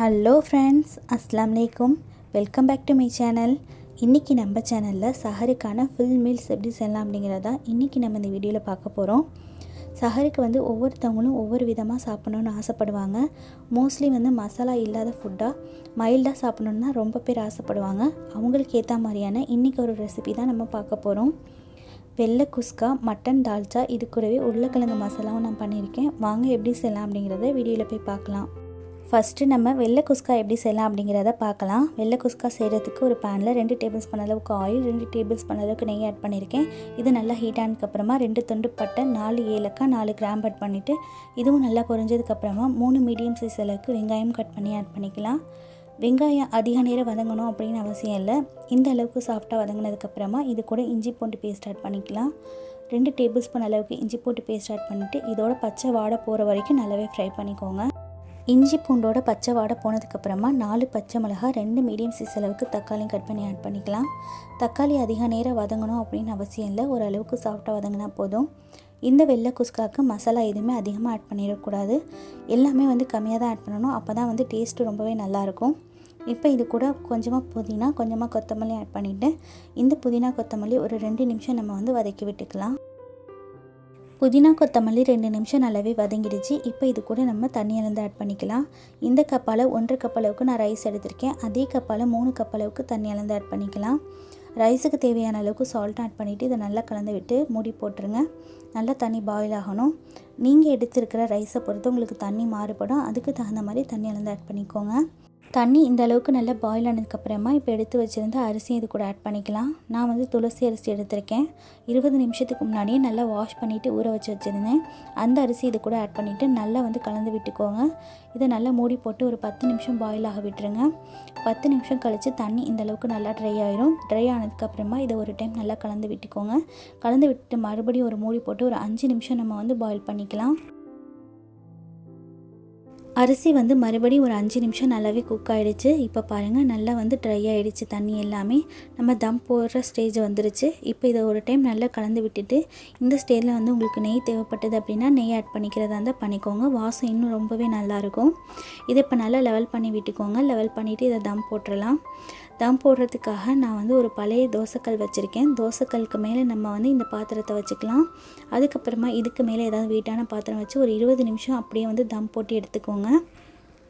Hello friends, அஸ்ஸலாமு welcome back to my channel. இன்றைக்கி நம்ம சேனலில் சஹருக்கான ஃபுல் மீல்ஸ் எப்படி செய்யலாம் அப்படிங்கிறத இன்றைக்கி நம்ம இந்த வீடியோவில் பார்க்க போகிறோம். சஹருக்கு ஒவ்வொருத்தவங்களும் ஒவ்வொரு விதமாக சாப்பிடணுன்னு ஆசைப்படுவாங்க. மோஸ்ட்லி மசாலா இல்லாத ஃபுட்டாக மைல்டாக சாப்பிடணுன்னு தான் ரொம்ப பேர் ஆசைப்படுவாங்க. அவங்களுக்கு ஏற்ற மாதிரியான இன்றைக்கி ஒரு ரெசிபி தான் நம்ம பார்க்க போகிறோம். வெள்ளை குஸ்கா, மட்டன் தால்ச்சா, இது கூடவே உருளைக்கிழங்கு மசாலாவும் நான் பண்ணியிருக்கேன். வாங்க எப்படி செய்யலாம் அப்படிங்கிறத வீடியோவில் போய் பார்க்கலாம். ஃபஸ்ட்டு நம்ம வெள்ளை குஸ்கா எப்படி செய்யலாம் அப்படிங்கிறத பார்க்கலாம். வெள்ளை குஸ்கா செய்கிறதுக்கு ஒரு பேனில் 2 டேபிள் ஸ்பூன் அளவுக்கு ஆயில், 2 டேபிள் ஸ்பூன் அளவுக்கு நெய் ஆட் பண்ணியிருக்கேன். இது நல்லா ஹீட் ஆனதுக்கப்புறமா 2 துண்டு பட்டை, 4 ஏலக்காய், 4 கிராம்பு ஆட் பண்ணிவிட்டு இதுவும் நல்லா பொரிஞ்சதுக்கப்புறமா 3 மீடியம் சைஸ் அளவுக்கு வெங்காயம் கட் பண்ணி ஆட் பண்ணிக்கலாம். வெங்காயம் அதிக நேரம் வதங்கணும் அப்படின்னு அவசியம் இல்லை. இந்த அளவுக்கு சாஃப்டாக வதங்கினதுக்கப்புறமா இது கூட இஞ்சி பூண்டு பேஸ்ட் ஆட் பண்ணிக்கலாம். 2 டேபிள் ஸ்பூன் அளவுக்கு இஞ்சி பூண்டு பேஸ்ட் ஆட் பண்ணிவிட்டு இதோட பச்சை வாடை போகிற வரைக்கும் நல்லாவே ஃப்ரை பண்ணிக்கோங்க. இஞ்சி பூண்டோட பச்சை வாடை போனதுக்கப்புறமா 4 பச்சை மிளகாய், 2 மீடியம் சைஸ் அளவுக்கு தக்காளியும் கட் பண்ணி ஆட் பண்ணிக்கலாம். தக்காளி அதிக நேரம் வதங்கணும் அப்படின்னு அவசியம் இல்லை, ஓரளவுக்கு சாஃப்டாக வதங்கினா போதும். இந்த வெள்ளை குஸ்காவுக்கு மசாலா எதுவுமே அதிகமாக ஆட் பண்ணிடக்கூடாது. எல்லாமே கம்மியாக தான் ஆட் பண்ணணும். அப்போ தான் டேஸ்ட்டு ரொம்பவே நல்லாயிருக்கும். இப்போ இது கூட கொஞ்சமாக புதினா, கொஞ்சமாக கொத்தமல்லி ஆட் பண்ணிவிட்டு இந்த புதினா கொத்தமல்லி ஒரு 2 நிமிஷம் நம்ம வதக்கி விட்டுக்கலாம். புதினா கொத்தமல்லி 2 நிமிஷம் நல்லாவே வதங்கிடுச்சு. இப்போ இது கூட நம்ம தண்ணி அளந்து ஆட் பண்ணிக்கலாம். இந்த கப்பால் 1.5 கப் அளவுக்கு நான் ரைஸ் எடுத்திருக்கேன். அதே கப்பால் 3 கப் அளவுக்கு தண்ணி அளந்து ஆட் பண்ணிக்கலாம். ரைஸுக்கு தேவையான அளவுக்கு சால்ட் ஆட் பண்ணிவிட்டு இதை நல்லா கலந்து விட்டு மூடி போட்டுருங்க. நல்லா தண்ணி பாயில் ஆகணும். நீங்கள் எடுத்துருக்கிற ரைஸை பொறுத்து உங்களுக்கு தண்ணி மாறுபடும். அதுக்கு தகுந்த மாதிரி தண்ணி அளந்து ஆட் பண்ணிக்கோங்க. தண்ணி இந்த அளவுக்கு நல்லா பாயில் ஆனதுக்கப்புறமா இப்போ எடுத்து வச்சுருந்த அரிசியும் இது கூட ஆட் பண்ணிக்கலாம். நான் துளசி அரிசி எடுத்திருக்கேன். 20 நிமிஷத்துக்கு முன்னாடியே நல்லா வாஷ் பண்ணிவிட்டு ஊற வச்சுருந்தேன். அந்த அரிசி இது கூட ஆட் பண்ணிவிட்டு நல்லா கலந்து விட்டுக்கோங்க. இதை நல்லா மூடி போட்டு ஒரு 10 நிமிஷம் பாயில் ஆக விட்டுருங்க. 10 நிமிஷம் கழித்து தண்ணி இந்த அளவுக்கு நல்லா ட்ரை ஆயிரும். ட்ரை ஆனதுக்கப்புறமா இதை ஒரு டைம் நல்லா கலந்து விட்டுக்கோங்க. கலந்து விட்டு மறுபடியும் ஒரு மூடி போட்டு ஒரு 5 நிமிஷம் நம்ம பாயில் பண்ணிக்கலாம். அரிசி மறுபடியும் ஒரு 5 நிமிஷம் நல்லாவே குக் ஆகிடுச்சு. இப்போ பாருங்கள், நல்லா ட்ரை ஆகிடுச்சு. தண்ணி எல்லாமே நம்ம தம் போடுற ஸ்டேஜ் வந்துருச்சு. இப்போ இதை ஒரு டைம் நல்லா கலந்து விட்டுட்டு இந்த ஸ்டேஜில் உங்களுக்கு நெய் தேவைப்பட்டது அப்படின்னா நெய் ஆட் பண்ணிக்கிறதா இருந்தால் பண்ணிக்கோங்க. வாசம் இன்னும் ரொம்பவே நல்லாயிருக்கும். இதை இப்போ நல்லா லெவல் பண்ணி விட்டுக்கோங்க. லெவல் பண்ணிவிட்டு இதை தம் போட்டுடலாம். தம் போடுறதுக்காக நான் ஒரு பழைய தோசைக்கல் வச்சுருக்கேன். தோசைக்கல்லுக்கு மேலே நம்ம இந்த பாத்திரத்தை வச்சுக்கலாம். அதுக்கப்புறமா இதுக்கு மேலே ஏதாவது வெயிட்டான பாத்திரம் வச்சு ஒரு 20 நிமிஷம் அப்படியே தம் போட்டு எடுத்துக்கோங்க.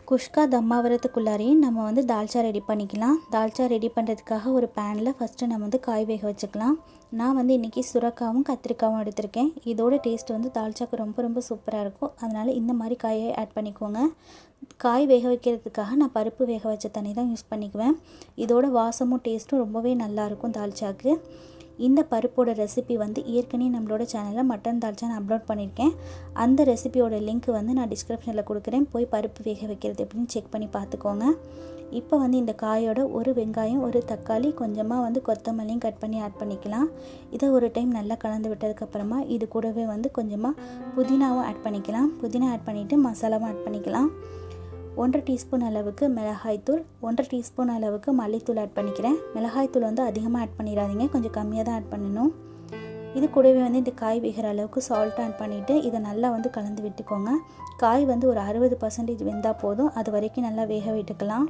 குஷ்கா தம் ஆகிறதுக்குள்ளாரையே நம்ம தால்ச்சா ரெடி பண்ணிக்கலாம். தால்ச்சா ரெடி பண்ணுறதுக்காக ஒரு பேனில் ஃபஸ்ட்டு நம்ம காய் வேக வச்சுக்கலாம். நான் இன்றைக்கி சுரக்காவும் கத்திரிக்காவும் எடுத்திருக்கேன். இதோட டேஸ்ட் தால்ச்சாக்கு ரொம்ப ரொம்ப சூப்பராக இருக்கும். அதனால் இந்த மாதிரி காயை ஆட் பண்ணிக்கோங்க. காய் வேக வைக்கிறதுக்காக நான் பருப்பு வேக வச்ச தண்ணி தான் யூஸ் பண்ணிக்குவேன். இதோட வாசமும் டேஸ்ட்டும் ரொம்பவே நல்லாயிருக்கும் தால்ச்சாக்கு. இந்த பருப்போட ரெசிபி ஏற்கனவே நம்மளோட சேனலில் மட்டன் தால்ச்சா நான் அப்லோட் பண்ணியிருக்கேன். அந்த ரெசிபியோட லிங்க் நான் டிஸ்கிரிப்ஷனில் கொடுக்குறேன். போய் பருப்பு வேக வைக்கிறது எப்படின்னு செக் பண்ணி பார்த்துக்கோங்க. இப்போ இந்த காயோட ஒரு வெங்காயம், ஒரு தக்காளி, கொஞ்சமாக கொத்தமல்லியும் கட் பண்ணி ஆட் பண்ணிக்கலாம். இதை ஒரு டைம் நல்லா கலந்து விட்டதுக்கப்புறமா இது கூடவே கொஞ்சமாக புதினாவும் ஆட் பண்ணிக்கலாம். புதினா ஆட் பண்ணிவிட்டு மசாலாவும் ஆட் பண்ணிக்கலாம். 1 டீஸ்பூன் அளவுக்கு மிளகாய்த்தூள், 1 டீஸ்பூன் அளவுக்கு மல்லித்தூள் ஆட் பண்ணிக்கிறேன். மிளகாய்த்தூள் அதிகமாக ஆட் பண்ணிடாதீங்க, கொஞ்சம் கம்மியாக தான் ஆட் பண்ணணும். இது கூடவே இந்த காய் வேகிற அளவுக்கு சால்ட் ஆட் பண்ணிவிட்டு இதை நல்லா கலந்து விட்டுக்கோங்க. காய் ஒரு 60% வெந்தால் போதும். அது வரைக்கும் நல்லா வேக விட்டுக்கலாம்.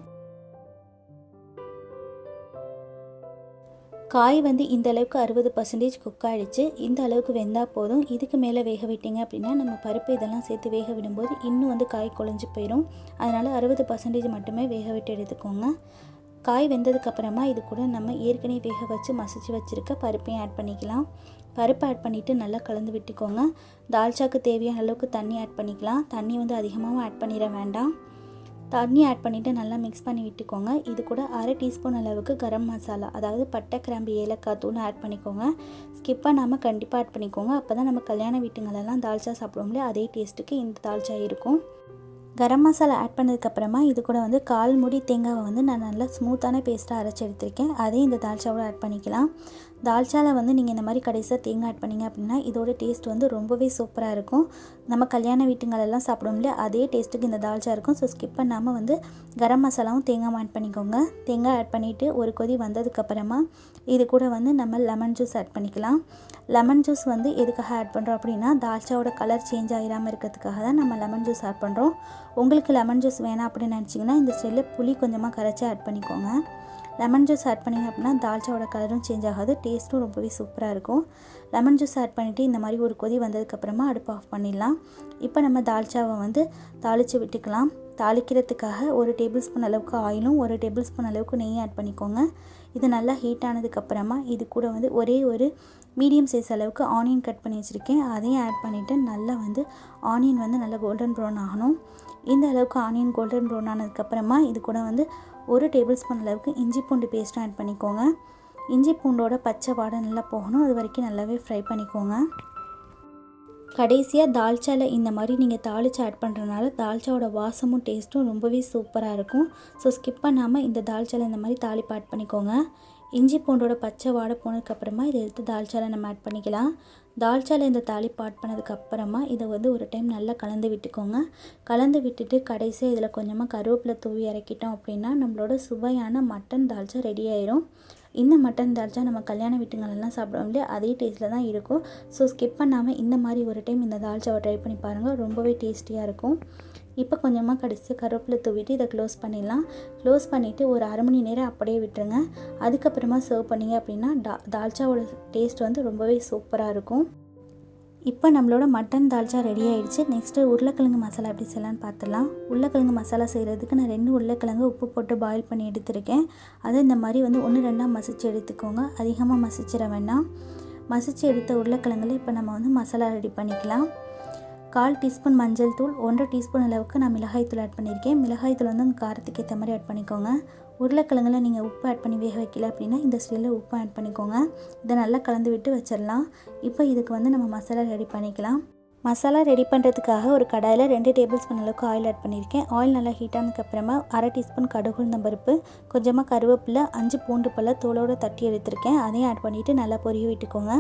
காய் இந்த அளவுக்கு 60% குக் ஆகிடுச்சு. இந்த அளவுக்கு வெந்தால் போதும். இதுக்கு மேலே வேக விட்டிங்க அப்படின்னா நம்ம பருப்பு இதெல்லாம் சேர்த்து வேக விடும்போது இன்னும் காய் குழஞ்சி போயிடும். அதனால் 60% மட்டுமே வேக விட்டு எடுத்துக்கோங்க. காய் வெந்ததுக்கப்புறமா இது கூட நம்ம ஏற்கனவே வேக வச்சு மசிச்சு வச்சுருக்க பருப்பையும் ஆட் பண்ணிக்கலாம். பருப்பை ஆட் பண்ணிவிட்டு நல்லா கலந்து விட்டுக்கோங்க. தால்ச்சாக்கு தேவையான அளவுக்கு தண்ணி ஆட் பண்ணிக்கலாம். தண்ணி அதிகமாகவும் ஆட் பண்ணிட வேண்டாம். தண்ணி ஆட் பண்ணிவிட்டு நல்லா மிக்ஸ் பண்ணி விட்டுக்கோங்க. இது கூட 1/2 டீஸ்பூன் அளவுக்கு கரம் மசாலா, அதாவது பட்டை, கிராம்பு, ஏலக்காய் தூள் ஆட் பண்ணிக்கோங்க. ஸ்கிப் பண்ணாமல் கண்டிப்பாக ஆட் பண்ணிக்கோங்க. அப்போ தான் நம்ம கல்யாண வீட்டுங்களெல்லாம் தால்ச்சா சாப்பிடுவோம்ல, அதே டேஸ்ட்டுக்கு இந்த தால்ச்சா இருக்கும். கரம் மசாலா ஆட் பண்ணதுக்கப்புறமா இது கூட 1/4 மூடி தேங்காவை நான் நல்லா ஸ்மூத்தான பேஸ்ட்டாக அரைச்சி எடுத்திருக்கேன். அதையும் இந்த தால்ச்சாவோட ஆட் பண்ணிக்கலாம். தால்ச்சாவில் வந்து நீங்கள் இந்த மாதிரி கடைசியாக தேங்காய் ஆட் பண்ணிங்க அப்படின்னா இதோட டேஸ்ட் வந்து ரொம்பவே சூப்பராக இருக்கும். நம்ம கல்யாண வீட்டுங்களெல்லாம் சாப்பிடுவோம் இல்லையா, அதே டேஸ்ட்டுக்கு இந்த தால்ச்சா இருக்கும். ஸோ ஸ்கிப் பண்ணாமல் வந்து கரம் மசாலாவும் தேங்காய் ஆட் பண்ணிக்கோங்க. தேங்காய் ஆட் பண்ணிவிட்டு ஒரு கொதி வந்ததுக்கப்புறமா இது கூட வந்து நம்ம லெமன் ஜூஸ் ஆட் பண்ணிக்கலாம். லெமன் ஜூஸ் வந்து எதுக்காக ஆட் பண்ணுறோம் அப்படின்னா தால்ச்சாவோட கலர் சேஞ்ச் ஆகிடாமல் இருக்கிறதுக்காக தான் நம்ம லெமன் ஜூஸ் ஆட் பண்ணுறோம். உங்களுக்கு லெமன் ஜூஸ் வேணாம் அப்படின்னு நினச்சிங்கன்னா இந்த ஸ்டைலில் புளி கொஞ்சமாக கரைச்சி ஆட் பண்ணிக்கோங்க. லெமன் ஜூஸ் ஆட் பண்ணிங்க அப்படின்னா தால்ச்சாவோட கலரும் சேஞ்ச் ஆகாது, டேஸ்ட்டும் ரொம்பவே சூப்பராக இருக்கும். லெமன் ஜூஸ் ஆட் பண்ணிவிட்டு இந்த மாதிரி ஒரு கொதி வந்ததுக்கப்புறமா அடுப்பு ஆஃப் பண்ணிடலாம். இப்போ நம்ம தால்ச்சாவை வந்து தாளித்து விட்டுக்கலாம். தாளிக்கிறதுக்காக 1 டேபிள் ஸ்பூன் அளவுக்கு ஆயிலும் 1 டேபிள் ஸ்பூன் அளவுக்கு நெய்யும் ஆட் பண்ணிக்கோங்க. இது நல்லா ஹீட் ஆனதுக்கப்புறமா இது கூட வந்து ஒரே ஒரு மீடியம் சைஸ் அளவுக்கு ஆனியன் கட் பண்ணி வச்சுருக்கேன், அதையும் ஆட் பண்ணிவிட்டு நல்லா வந்து ஆனியன் வந்து நல்லா கோல்டன் ப்ரௌன் ஆகணும். இந்த அளவுக்கு ஆனியன் கோல்டன் ப்ரௌன் ஆனதுக்கப்புறமா இது கூட வந்து 1 டேபிள் ஸ்பூன் அளவுக்கு இஞ்சி பூண்டு பேஸ்ட்டும் ஆட் பண்ணிக்கோங்க. இஞ்சி பூண்டோட பச்சை வாடை நல்லா போகணும், அது வரைக்கும் நல்லாவே ஃப்ரை பண்ணிக்கோங்க. கடைசியாக தால்ச்சாவில் இந்த மாதிரி நீங்கள் தாளித்து ஆட் பண்ணுறதுனால தால்ச்சாவோட வாசமும் டேஸ்ட்டும் ரொம்பவே சூப்பராக இருக்கும். ஸோ ஸ்கிப் பண்ணாமல் இந்த தால்ச்சாவில் இந்த மாதிரி தாளிப்பு ஆட் பண்ணிக்கோங்க. இஞ்சி பூண்டோட பச்சை வாடை போனதுக்கப்புறமா இதை எடுத்து தால்ச்சாவில் நம்ம ஆட் பண்ணிக்கலாம். தால்ச்சாவில் இந்த தாளிப்பு ஆட் பண்ணதுக்கப்புறமா இதை வந்து ஒரு டைம் நல்லா கலந்து விட்டுக்கோங்க. கலந்து விட்டுட்டு கடைசியாக இதில் கொஞ்சமாக கருவேப்பிலை தூவி இறக்கிட்டோம் அப்படின்னா நம்மளோட சுவையான மட்டன் தால்ச்சா ரெடி ஆயிரும். இந்த மட்டன் தால்ச்சா நம்ம கல்யாண வீட்டுங்களெல்லாம் சாப்பிடுவோம் இல்லையா, அதே டேஸ்ட்டில் தான் இருக்கும். ஸோ ஸ்கிப் பண்ணாமல் இந்த மாதிரி ஒரு டைம் இந்த தால்ச்சாவை ட்ரை பண்ணி பாருங்கள், ரொம்பவே டேஸ்டியாக இருக்கும். இப்போ கொஞ்சமாக கடைசியாக கருவேப்பிலை தூவிட்டு இதை க்ளோஸ் பண்ணிடலாம். க்ளோஸ் பண்ணிவிட்டு ஒரு அரை மணி நேரம் அப்படியே விட்டுருங்க. அதுக்கப்புறமா சர்வ் பண்ணிங்க அப்படின்னா தால்ச்சாவோட டேஸ்ட் வந்து ரொம்பவே சூப்பராக இருக்கும். இப்போ நம்மளோட மட்டன் தால்ச்சா ரெடி ஆகிடுச்சு. நெக்ஸ்ட்டு உருளைக்கிழங்கு மசாலா எப்படி செய்யலான்னு பார்த்துடலாம். உருளைக்கிழங்கு மசாலா செய்கிறதுக்கு நான் 2 உருளைக்கிழங்கு உப்பு போட்டு பாயில் பண்ணி எடுத்துருக்கேன். அதை இந்த மாதிரி வந்து 1-2 மசிச்சு எடுத்துக்கோங்க, அதிகமாக மசிச்சிட வேண்டாம். மசிச்சு எடுத்த உருளைக்கிழங்குல இப்போ நம்ம வந்து மசாலா ரெடி பண்ணிக்கலாம். 1/4 டீஸ்பூன் மஞ்சள் தூள், 1 டீஸ்பூன் அளவுக்கு நான் மிளகாய் தூள் ஆட் பண்ணியிருக்கேன். மிளகாய் தூள் வந்து உங்கள் காரத்துக்கு ஏற்ற மாதிரி ஆட் பண்ணிக்கோங்க. உருளைக்கிழங்குல நீங்கள் உப்பு ஆட் பண்ணி வேக வைக்கல அப்படின்னா இந்த ஸ்டைலில் உப்பு ஆட் பண்ணிக்கோங்க. இதை நல்லா கலந்து விட்டு வச்சிடலாம். இப்போ இதுக்கு வந்து நம்ம மசாலா ரெடி பண்ணிக்கலாம். மசாலா ரெடி பண்ணுறதுக்காக ஒரு கடாயில் 2 டேபிள் ஸ்பூன் அளவுக்கு ஆயில் ஆட் பண்ணியிருக்கேன். ஆயில் நல்லா ஹீட் ஆனதுக்கப்புறமா 1/2 டீஸ்பூன் கடுகு உளுந்தம்பருப்பு, கொஞ்சமாக கருவேப்பிலை, 5 பூண்டு பல்ல தோலோடு தட்டி எடுத்திருக்கேன், அதையும் ஆட் பண்ணிவிட்டு நல்லா பொரிய விட்டுக்கோங்க.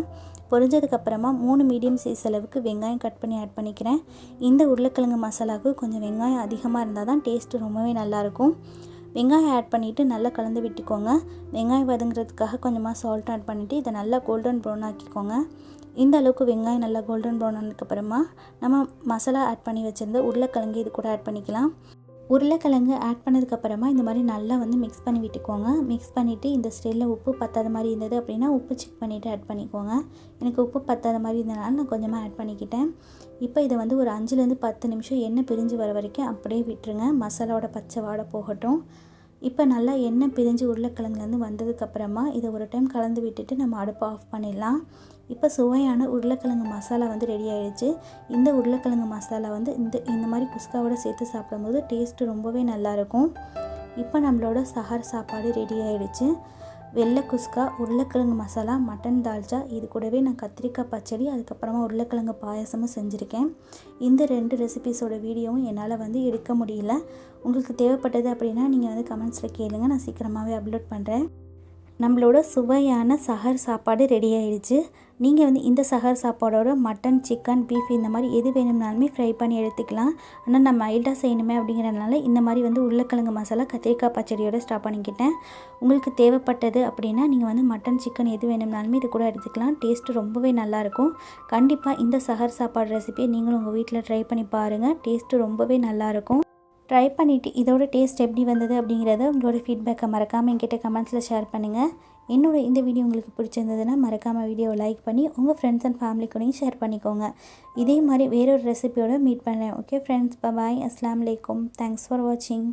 பொரிஞ்சதுக்கப்புறமா 3 மீடியம் சைஸ் அளவுக்கு வெங்காயம் கட் பண்ணி ஆட் பண்ணிக்கிறேன். இந்த உருளைக்கிழங்கு மசாலாவுக்கு கொஞ்சம் வெங்காயம் அதிகமாக இருந்தால் தான் டேஸ்ட்டு ரொம்பவே நல்லாயிருக்கும். வெங்காயம் ஆட் பண்ணிவிட்டு நல்லா கலந்து விட்டுக்கோங்க. வெங்காயம் வதங்குறதுக்காக கொஞ்சமாக சால்ட் ஆட் பண்ணிவிட்டு இதை நல்லா கோல்டன் ப்ரௌன் ஆக்கிக்கோங்க. இந்த அளவுக்கு வெங்காயம் நல்லா கோல்டன் ப்ரௌன் ஆனதுக்கப்புறமா நம்ம மசாலா ஆட் பண்ணி வச்சுருந்த உருளைக்கிழங்கு இது கூட ஆட் பண்ணிக்கலாம். உருளைக்கிழங்கு ஆட் பண்ணதுக்கப்புறமா இந்த மாதிரி நல்லா வந்து மிக்ஸ் பண்ணி விட்டுக்கோங்க. மிக்ஸ் பண்ணிவிட்டு இந்த ஸ்டைலில் உப்பு பத்தாத மாதிரி இருந்தது அப்படின்னா உப்பு செக் பண்ணிவிட்டு ஆட் பண்ணிக்கோங்க. எனக்கு உப்பு பத்தாத மாதிரி இருந்ததுனால நான் கொஞ்சமாக ஆட் பண்ணிக்கிட்டேன். இப்போ இதை வந்து ஒரு 5-10 நிமிஷம் எண்ணெய் பிரிஞ்சு வர வரைக்கும் அப்படியே விட்டுருங்க. மசாலாவோட பச்சை வாடை போகட்டும். இப்போ நல்லா எண்ணெய் பிரிஞ்சு உருளைக்கிழங்குலேருந்து வந்ததுக்கப்புறமா இதை ஒரு டைம் கலந்து விட்டுட்டு நம்ம அடுப்பை ஆஃப் பண்ணிடலாம். இப்போ சுவையான உருளைக்கிழங்கு மசாலா வந்து ரெடி ஆகிடுச்சு. இந்த உருளைக்கிழங்கு மசாலா வந்து இந்த மாதிரி குஸ்காவோட சேர்த்து சாப்பிடும்போது டேஸ்ட்டு ரொம்பவே நல்லாயிருக்கும். இப்போ நம்மளோட சஹர் சாப்பாடு ரெடி ஆகிடுச்சு. வெள்ளை குஸ்கா, உருளைக்கிழங்கு மசாலா, மட்டன் தால்ச்சா, இது கூடவே நான் கத்திரிக்காய் பச்சடி, அதுக்கப்புறமா உருளைக்கிழங்கு பாயசமும் செஞ்சுருக்கேன். இந்த 2 ரெசிபீஸோட வீடியோவும் என்னால் வந்து எடுக்க முடியல. உங்களுக்கு தேவைப்பட்டது அப்படின்னா நீங்கள் வந்து கமெண்ட்ஸில் கேளுங்க, நான் சீக்கிரமாகவே அப்லோட் பண்ணுறேன். நம்மளோட சுவையான சஹர் சாப்பாடு ரெடி ஆகிடுச்சு. நீங்கள் வந்து இந்த சஹர் சாப்பாடோட மட்டன், சிக்கன், பீஃப் இந்த மாதிரி எது வேணும்னாலுமே ஃப்ரை பண்ணி எடுத்துக்கலாம். ஆனால் நான் மைல்டாக செய்யணுமே அப்படிங்கிறதுனால இந்த மாதிரி வந்து உருளைக்கிழங்கு மசாலா, கத்திரிக்காய் பச்சடியோட ஸ்டாப் பண்ணிக்கிட்டேன். உங்களுக்கு தேவைப்பட்டது அப்படின்னா நீங்கள் வந்து மட்டன், சிக்கன் எது வேணும்னாலுமே இது கூட எடுத்துக்கலாம். டேஸ்ட்டு ரொம்பவே நல்லாயிருக்கும். கண்டிப்பாக இந்த சஹர் சாப்பாடு ரெசிபியை நீங்களும் உங்கள் வீட்டில் ட்ரை பண்ணி பாருங்கள். டேஸ்ட்டு ரொம்பவே நல்லாயிருக்கும். ட்ரை பண்ணிவிட்டு இதோட டேஸ்ட் எப்படி வந்தது அப்படிங்கிறத உங்களோட ஃபீட்பேக்கை மறக்காமல் என்கிட்ட கமெண்ட்ஸில் ஷேர் பண்ணுங்கள். என்னோட இந்த வீடியோ உங்களுக்கு பிடிச்சிருந்ததுன்னா மறக்காமல் வீடியோவை லைக் பண்ணி உங்கள் ஃப்ரெண்ட்ஸ் அண்ட் ஃபேமிலி கூடயும் ஷேர் பண்ணிக்கோங்க. இதே மாதிரி வேறொரு ரெசிபியோட மீட் பண்ணுறேன். ஓகே ஃப்ரெண்ட்ஸ், பாய். அஸ்ஸலாமு அலைக்கும். தேங்க்ஸ் ஃபார் வாட்சிங்.